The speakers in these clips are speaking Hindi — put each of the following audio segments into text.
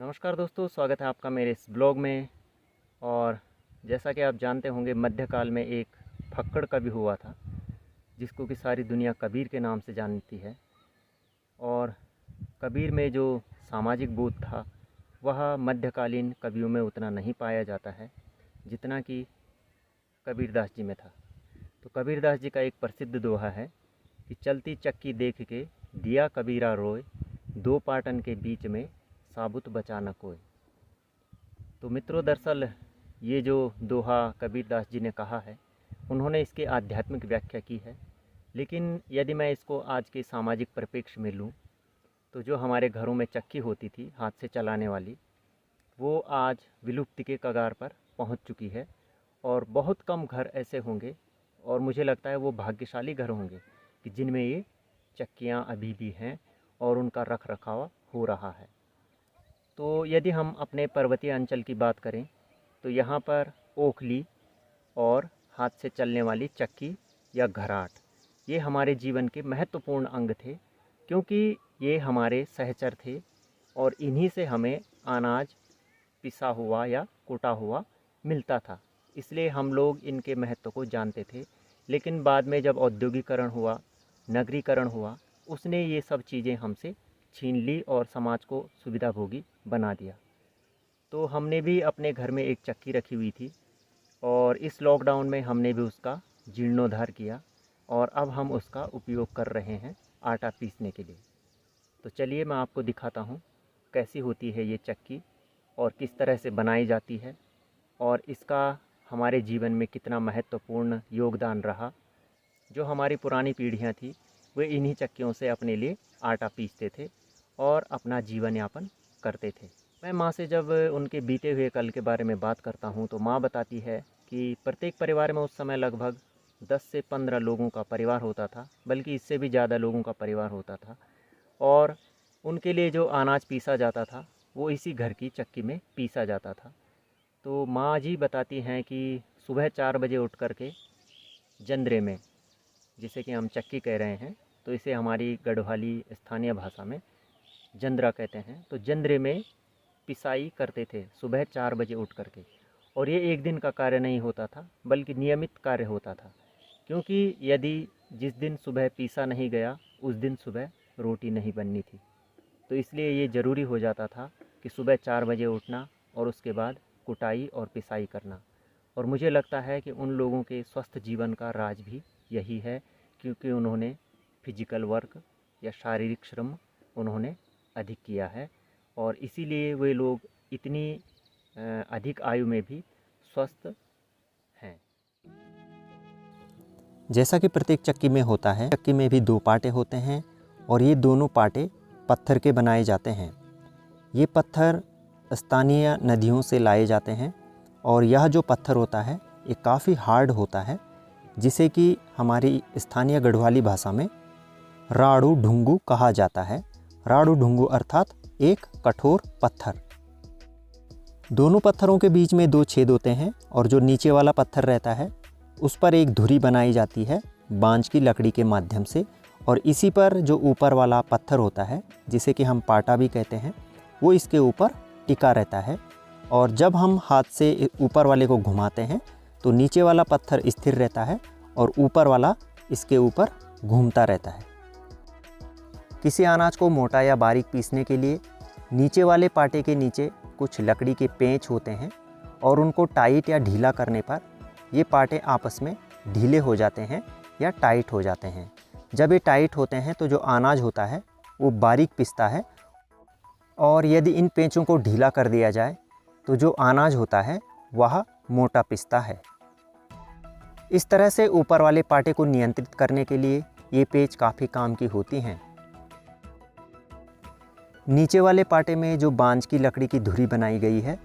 नमस्कार दोस्तों, स्वागत है आपका मेरे इस ब्लॉग में। और जैसा कि आप जानते होंगे, मध्यकाल में एक फक्कड़ कवि हुआ था जिसको कि सारी दुनिया कबीर के नाम से जानती है। और कबीर में जो सामाजिक बोध था वह मध्यकालीन कवियों में उतना नहीं पाया जाता है जितना कि कबीरदास जी में था। तो कबीरदास जी का एक प्रसिद्ध दोहा है कि चलती चक्की देख के दिया कबीरा रोए, दो पाटन के बीच में साबुत बचा न कोई। तो मित्रों, दरअसल ये जो दोहा कबीरदास जी ने कहा है, उन्होंने इसकी आध्यात्मिक व्याख्या की है। लेकिन यदि मैं इसको आज के सामाजिक परिप्रेक्ष्य में लूँ तो जो हमारे घरों में चक्की होती थी हाथ से चलाने वाली, वो आज विलुप्ति के कगार पर पहुंच चुकी है। और बहुत कम घर ऐसे होंगे, और मुझे लगता है वो भाग्यशाली घर होंगे कि जिनमें ये चक्कियाँ अभी भी हैं और उनका रख रखाव हो रहा है। तो यदि हम अपने पर्वतीय अंचल की बात करें तो यहाँ पर ओखली और हाथ से चलने वाली चक्की या घराट, ये हमारे जीवन के महत्वपूर्ण अंग थे, क्योंकि ये हमारे सहचर थे और इन्हीं से हमें अनाज पिसा हुआ या कूटा हुआ मिलता था। इसलिए हम लोग इनके महत्व को जानते थे। लेकिन बाद में जब औद्योगिकरण हुआ, नगरीकरण हुआ, उसने ये सब चीज़ें हमसे छीन ली और समाज को सुविधाभोगी बना दिया। तो हमने भी अपने घर में एक चक्की रखी हुई थी और इस लॉकडाउन में हमने भी उसका जीर्णोद्धार किया और अब हम उसका उपयोग कर रहे हैं आटा पीसने के लिए। तो चलिए मैं आपको दिखाता हूँ कैसी होती है ये चक्की और किस तरह से बनाई जाती है और इसका हमारे जीवन में कितना महत्वपूर्ण योगदान रहा। जो हमारी पुरानी पीढ़ियाँ थी वे इन्हीं चक्कियों से अपने लिए आटा पीसते थे और अपना जीवन यापन करते थे। मैं माँ से जब उनके बीते हुए कल के बारे में बात करता हूँ तो माँ बताती है कि प्रत्येक परिवार में उस समय लगभग 10 से 15 लोगों का परिवार होता था, बल्कि इससे भी ज़्यादा लोगों का परिवार होता था। और उनके लिए जो अनाज पीसा जाता था वो इसी घर की चक्की में पीसा जाता था। तो माँ जी बताती हैं कि सुबह 4 बजे उठ कर के जंद्रे में, जिसे कि हम चक्की कह रहे हैं, तो इसे हमारी गढ़वाली स्थानीय भाषा में जंद्रा कहते हैं, तो जंद्रे में पिसाई करते थे सुबह 4 बजे उठ कर के। और ये एक दिन का कार्य नहीं होता था बल्कि नियमित कार्य होता था, क्योंकि यदि जिस दिन सुबह पीसा नहीं गया उस दिन सुबह रोटी नहीं बननी थी। तो इसलिए ये ज़रूरी हो जाता था कि सुबह 4 बजे उठना और उसके बाद कुटाई और पिसाई करना। और मुझे लगता है कि उन लोगों के स्वस्थ जीवन का राज भी यही है, क्योंकि उन्होंने फिजिकल वर्क या शारीरिक श्रम उन्होंने अधिक किया है और इसीलिए वे लोग इतनी अधिक आयु में भी स्वस्थ हैं। जैसा कि प्रत्येक चक्की में होता है, चक्की में भी दो पाटे होते हैं और ये दोनों पाटे पत्थर के बनाए जाते हैं। ये पत्थर स्थानीय नदियों से लाए जाते हैं और यह जो पत्थर होता है ये काफ़ी हार्ड होता है, जिसे कि हमारी स्थानीय गढ़वाली भाषा में राड़ू ढुंगू कहा जाता है। राड़ू ढुंगू अर्थात एक कठोर पत्थर। दोनों पत्थरों के बीच में दो छेद होते हैं और जो नीचे वाला पत्थर रहता है उस पर एक धुरी बनाई जाती है बांज की लकड़ी के माध्यम से, और इसी पर जो ऊपर वाला पत्थर होता है, जिसे कि हम पाटा भी कहते हैं, वो इसके ऊपर टिका रहता है। और जब हम हाथ से ऊपर वाले को घुमाते हैं तो नीचे वाला पत्थर स्थिर रहता है और ऊपर वाला इसके ऊपर घूमता रहता है। किसी अनाज को मोटा या बारीक पीसने के लिए नीचे वाले पाटे के नीचे कुछ लकड़ी के पेंच होते हैं और उनको टाइट या ढीला करने पर ये पाटे आपस में ढीले हो जाते हैं या टाइट हो जाते हैं। जब ये टाइट होते हैं तो जो अनाज होता है वो बारीक पिसता है, और यदि इन पेंचों को ढीला कर दिया जाए तो जो अनाज होता है वह मोटा पिसता है। इस तरह से ऊपर वाले पाटे को नियंत्रित करने के लिए ये पेंच काफ़ी काम की होती हैं। नीचे वाले पाटे में जो बांज की लकड़ी की धुरी बनाई गई है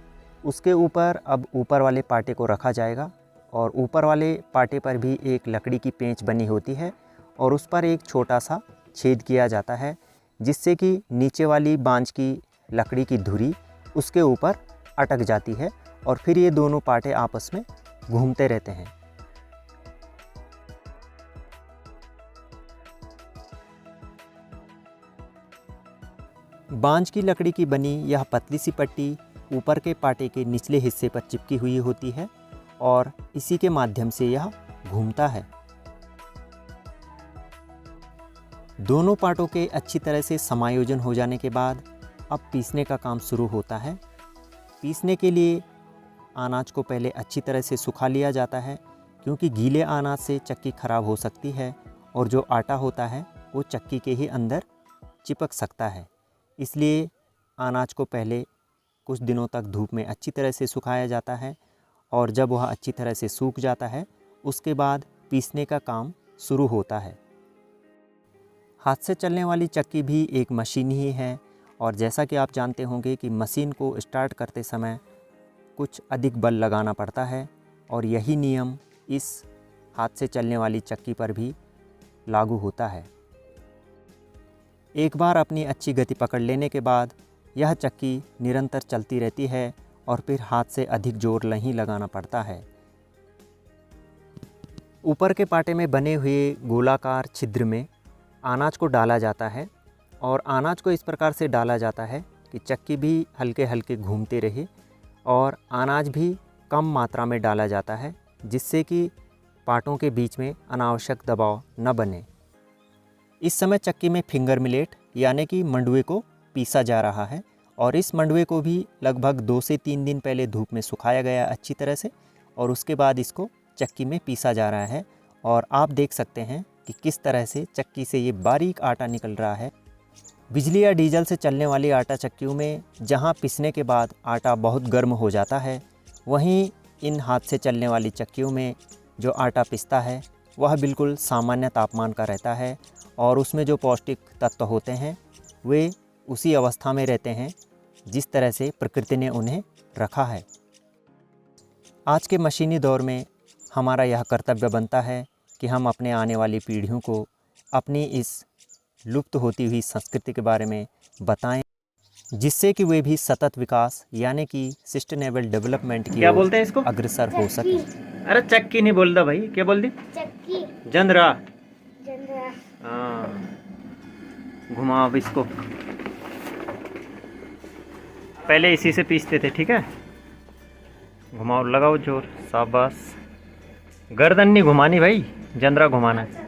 उसके ऊपर अब ऊपर वाले पाटे को रखा जाएगा, और ऊपर वाले पाटे पर भी एक लकड़ी की पेंच बनी होती है और उस पर एक छोटा सा छेद किया जाता है, जिससे कि नीचे वाली बांज की लकड़ी की धुरी उसके ऊपर अटक जाती है और फिर ये दोनों पाटे आपस में घूमते रहते हैं। बांज की लकड़ी की बनी यह पतली सी पट्टी ऊपर के पाटे के निचले हिस्से पर चिपकी हुई होती है और इसी के माध्यम से यह घूमता है। दोनों पाटों के अच्छी तरह से समायोजन हो जाने के बाद अब पीसने का काम शुरू होता है। पीसने के लिए अनाज को पहले अच्छी तरह से सुखा लिया जाता है, क्योंकि गीले अनाज से चक्की खराब हो सकती है और जो आटा होता है वो चक्की के ही अंदर चिपक सकता है। इसलिए अनाज को पहले कुछ दिनों तक धूप में अच्छी तरह से सुखाया जाता है और जब वह अच्छी तरह से सूख जाता है उसके बाद पीसने का काम शुरू होता है। हाथ से चलने वाली चक्की भी एक मशीन ही है और जैसा कि आप जानते होंगे कि मशीन को स्टार्ट करते समय कुछ अधिक बल लगाना पड़ता है और यही नियम इस हाथ से चलने वाली चक्की पर भी लागू होता है। एक बार अपनी अच्छी गति पकड़ लेने के बाद यह चक्की निरंतर चलती रहती है और फिर हाथ से अधिक जोर नहीं लगाना पड़ता है। ऊपर के पाटे में बने हुए गोलाकार छिद्र में अनाज को डाला जाता है और अनाज को इस प्रकार से डाला जाता है कि चक्की भी हल्के हल्के घूमते रहे और अनाज भी कम मात्रा में डाला जाता है, जिससे कि पाटों के बीच में अनावश्यक दबाव न बने। इस समय चक्की में फिंगर मिलेट यानी कि मंडुए को पीसा जा रहा है और इस मंडुए को भी लगभग 2 से 3 दिन पहले धूप में सुखाया गया अच्छी तरह से और उसके बाद इसको चक्की में पीसा जा रहा है। और आप देख सकते हैं कि किस तरह से चक्की से ये बारीक आटा निकल रहा है। बिजली या डीजल से चलने वाली आटा चक्कियों में जहां पिसने के बाद आटा बहुत गर्म हो जाता है, वहीं इन हाथ से चलने वाली चक्कियों में जो आटा पिसता है वह बिल्कुल सामान्य तापमान का रहता है और उसमें जो पौष्टिक तत्व होते हैं वे उसी अवस्था में रहते हैं जिस तरह से प्रकृति ने उन्हें रखा है। आज के मशीनी दौर में हमारा यह कर्तव्य बनता है कि हम अपने आने वाली पीढ़ियों को अपनी इस लुप्त होती हुई संस्कृति के बारे में बताएं, जिससे कि वे भी सतत विकास यानी कि सस्टेनेबल डेवलपमेंट की क्या बोलते हैं इसको? अग्रसर हो सके। अरे चक्की नहीं बोलता भाई, क्या बोल दी? चक्की। जंदरा। जंदरा। हाँ, घुमाओ अब इसको। पहले इसी से पीसते थे, ठीक है? घुमाओ, लगाओ जोर, शाबाश। गर्दन नहीं घुमानी भाई, जंदरा घुमाना है।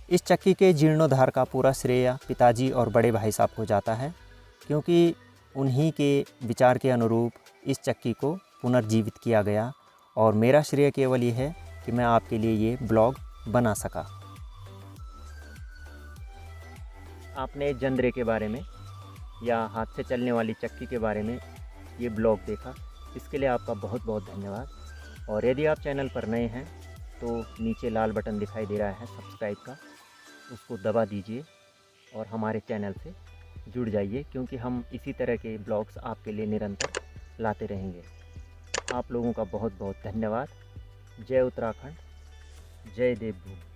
इस चक्की के जीर्णोद्धार का पूरा श्रेय पिताजी और बड़े भाई साहब को जाता है, क्योंकि उन्हीं के विचार के अनुरूप इस चक्की को पुनर्जीवित किया गया और मेरा श्रेय केवल ये है कि मैं आपके लिए ये ब्लॉग बना सका। आपने जंदरे के बारे में या हाथ से चलने वाली चक्की के बारे में ये ब्लॉग देखा, इसके लिए आपका बहुत बहुत धन्यवाद। और यदि आप चैनल पर नए हैं तो नीचे लाल बटन दिखाई दे रहा है सब्सक्राइब का, उसको दबा दीजिए और हमारे चैनल से जुड़ जाइए, क्योंकि हम इसी तरह के ब्लॉग्स आपके लिए निरंतर लाते रहेंगे। आप लोगों का बहुत बहुत धन्यवाद। जय उत्तराखंड, जय देवभूमि।